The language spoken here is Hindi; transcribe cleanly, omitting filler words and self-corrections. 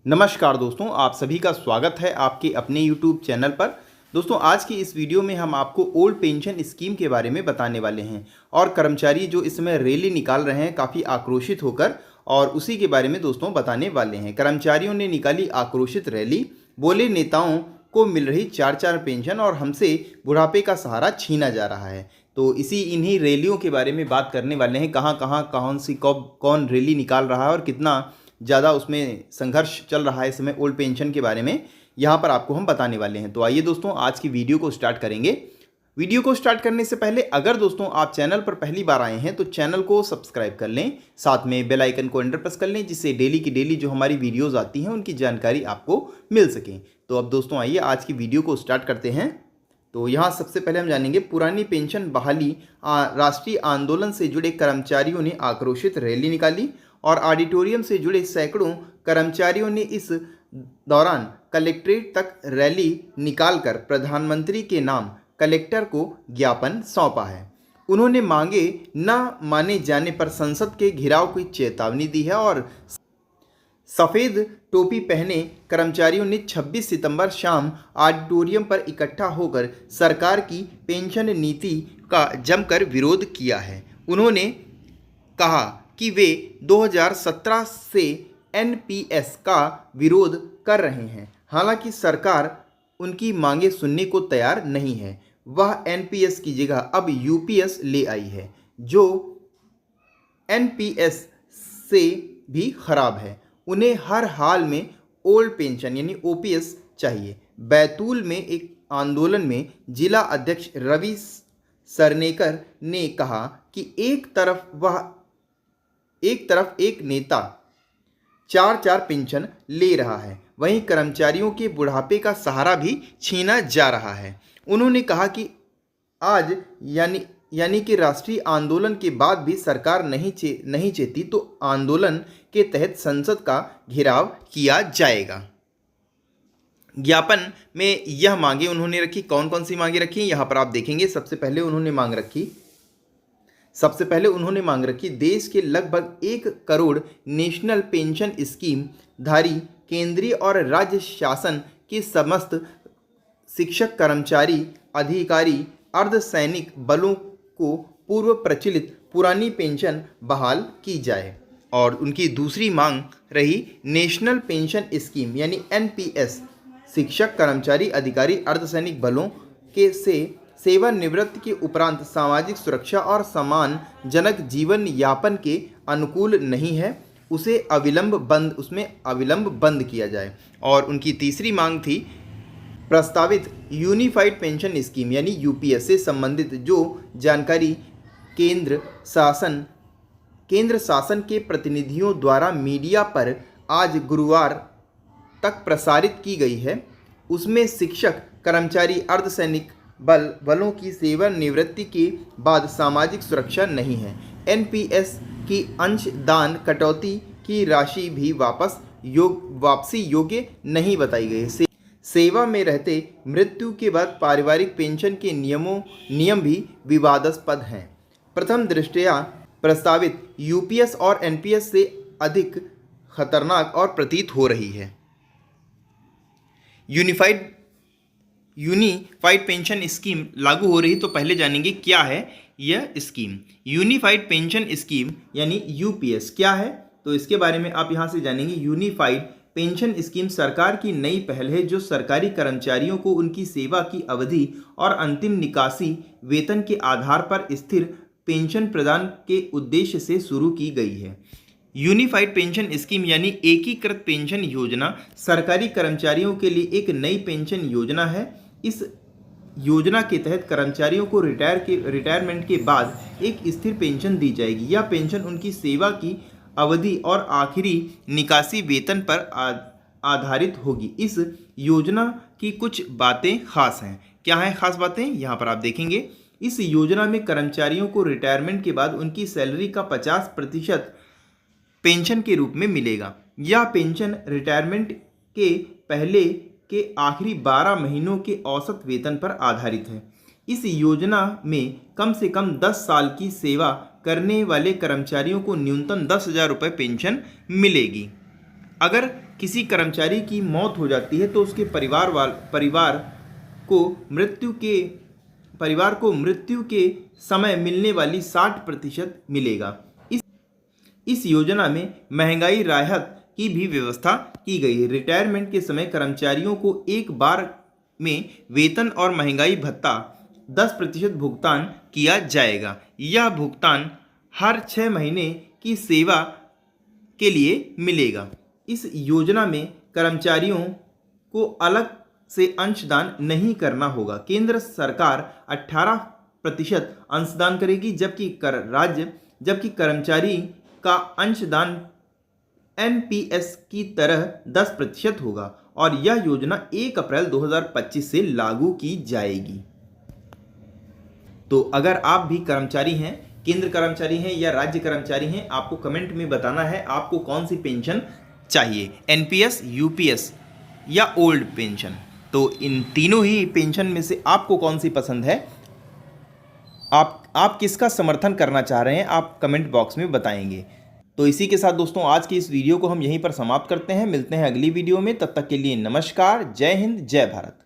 नमस्कार दोस्तों, आप सभी का स्वागत है आपके अपने YouTube चैनल पर। दोस्तों, आज की इस वीडियो में हम आपको ओल्ड पेंशन स्कीम के बारे में बताने वाले हैं और कर्मचारी जो इस समय रैली निकाल रहे हैं काफ़ी आक्रोशित होकर, और उसी के बारे में दोस्तों बताने वाले हैं। कर्मचारियों ने निकाली आक्रोशित रैली, बोले नेताओं को मिल रही 4-4 पेंशन और हमसे बुढ़ापे का सहारा छीना जा रहा है। तो इन्हीं रैलियों के बारे में बात करने वाले हैं। कहाँ कहाँ कौन सी कब कौन रैली निकाल रहा है और कितना ज़्यादा उसमें संघर्ष चल रहा है इस समय ओल्ड पेंशन के बारे में यहाँ पर आपको हम बताने वाले हैं। तो आइए दोस्तों, आज की वीडियो को स्टार्ट करेंगे। वीडियो को स्टार्ट करने से पहले अगर दोस्तों आप चैनल पर पहली बार आए हैं तो चैनल को सब्सक्राइब कर लें, साथ में बेल आइकन को एंटर प्रेस कर लें, जिससे डेली की डेली जो हमारी वीडियोज़ आती हैं उनकी जानकारी आपको मिल सके। तो अब दोस्तों आइए आज की वीडियो को स्टार्ट करते हैं। तो यहाँ सबसे पहले हम जानेंगे पुरानी पेंशन बहाली राष्ट्रीय आंदोलन से जुड़े कर्मचारियों ने आक्रोशित रैली निकाली और ऑडिटोरियम से जुड़े सैकड़ों कर्मचारियों ने इस दौरान कलेक्ट्रेट तक रैली निकालकर प्रधानमंत्री के नाम कलेक्टर को ज्ञापन सौंपा है। उन्होंने मांगे न माने जाने पर संसद के घेराव की चेतावनी दी है और सफ़ेद टोपी पहने कर्मचारियों ने 26 सितंबर शाम ऑडिटोरियम पर इकट्ठा होकर सरकार की पेंशन नीति का जमकर विरोध किया है। उन्होंने कहा कि वे 2017 से एनपीएस का विरोध कर रहे हैं, हालांकि सरकार उनकी मांगे सुनने को तैयार नहीं है। वह एनपीएस की जगह अब यूपीएस ले आई है, जो एनपीएस से भी खराब है। उन्हें हर हाल में ओल्ड पेंशन यानी ओपीएस चाहिए। बैतूल में एक आंदोलन में जिला अध्यक्ष रवि सरनेकर ने कहा कि एक तरफ एक नेता 4-4 पेंशन ले रहा है, वहीं कर्मचारियों के बुढ़ापे का सहारा भी छीना जा रहा है। उन्होंने कहा कि आज यानी कि राष्ट्रीय आंदोलन के बाद भी सरकार नहीं चेती तो आंदोलन के तहत संसद का घेराव किया जाएगा। ज्ञापन में यह मांगे उन्होंने रखी। कौन कौन सी मांगे रखी यहाँ पर आप देखेंगे। सबसे पहले उन्होंने मांग रखी देश के लगभग 1 करोड़ नेशनल पेंशन स्कीम धारी केंद्रीय और राज्य शासन के समस्त शिक्षक, कर्मचारी, अधिकारी, अर्धसैनिक बलों को पूर्व प्रचलित पुरानी पेंशन बहाल की जाए। और उनकी दूसरी मांग रही नेशनल पेंशन स्कीम यानी एनपीएस शिक्षक, कर्मचारी, अधिकारी, अर्धसैनिक बलों के सेवानिवृत्ति के उपरांत सामाजिक सुरक्षा और सम्मानजनक जीवन यापन के अनुकूल नहीं है, उसमें अविलंब बंद किया जाए। और उनकी तीसरी मांग थी प्रस्तावित यूनिफाइड पेंशन स्कीम यानी यूपीएस से संबंधित जो जानकारी केंद्र शासन के प्रतिनिधियों द्वारा मीडिया पर आज गुरुवार तक प्रसारित की गई है, उसमें शिक्षक, कर्मचारी, अर्धसैनिक बलों की सेवानिवृत्ति के बाद सामाजिक सुरक्षा नहीं है। एनपीएस की अंशदान कटौती की राशि भी वापसी योग्य नहीं बताई गई। सेवा में रहते मृत्यु के बाद पारिवारिक पेंशन के नियम भी विवादास्पद हैं। प्रथम दृष्टया प्रस्तावित यूपीएस और एनपीएस से अधिक खतरनाक और प्रतीत हो रही है। यूनिफाइड पेंशन स्कीम लागू हो रही, तो पहले जानेंगे क्या है यह स्कीम। यूनिफाइड पेंशन स्कीम यानी यूपीएस क्या है, तो इसके बारे में आप यहां से जानेंगे। यूनिफाइड पेंशन स्कीम सरकार की नई पहल है जो सरकारी कर्मचारियों को उनकी सेवा की अवधि और अंतिम निकासी वेतन के आधार पर स्थिर पेंशन प्रदान के उद्देश्य से शुरू की गई है। यूनिफाइड पेंशन स्कीम यानी एकीकृत पेंशन योजना सरकारी कर्मचारियों के लिए एक नई पेंशन योजना है। इस योजना के तहत कर्मचारियों को रिटायरमेंट के बाद एक स्थिर पेंशन दी जाएगी। यह पेंशन उनकी सेवा की अवधि और आखिरी निकासी वेतन पर आधारित होगी। इस योजना की कुछ बातें खास हैं। क्या हैं खास बातें, यहाँ पर आप देखेंगे। इस योजना में कर्मचारियों को रिटायरमेंट के बाद उनकी सैलरी का 50% पेंशन के रूप में मिलेगा। यह पेंशन रिटायरमेंट के पहले के आखिरी 12 महीनों के औसत वेतन पर आधारित है। इस योजना में कम से कम 10 साल की सेवा करने वाले कर्मचारियों को न्यूनतम 10,000 रुपये पेंशन मिलेगी। अगर किसी कर्मचारी की मौत हो जाती है तो उसके परिवार को मृत्यु के समय मिलने वाली 60% मिलेगा। इस योजना में महंगाई राहत की भी व्यवस्था की गई है। रिटायरमेंट के समय कर्मचारियों को एक बार में वेतन और महंगाई भत्ता 10% भुगतान किया जाएगा। यह भुगतान हर 6 महीने की सेवा के लिए मिलेगा। इस योजना में कर्मचारियों को अलग से अंशदान नहीं करना होगा। केंद्र सरकार 18% अंशदान करेगी, जबकि कर्मचारी का अंशदान एनपीएस की तरह 10% होगा और यह योजना 1 अप्रैल 2025 से लागू की जाएगी। तो अगर आप भी कर्मचारी हैं, केंद्र कर्मचारी हैं या राज्य कर्मचारी हैं, आपको कमेंट में बताना है आपको कौन सी पेंशन चाहिए, एनपीएस, यूपीएस या ओल्ड पेंशन। तो इन तीनों ही पेंशन में से आपको कौन सी पसंद है, आप किसका समर्थन करना चाह रहे हैं, आप कमेंट बॉक्स में बताएंगे। तो इसी के साथ दोस्तों आज की इस वीडियो को हम यहीं पर समाप्त करते हैं। मिलते हैं अगली वीडियो में, तब तक के लिए नमस्कार, जय हिंद, जय भारत।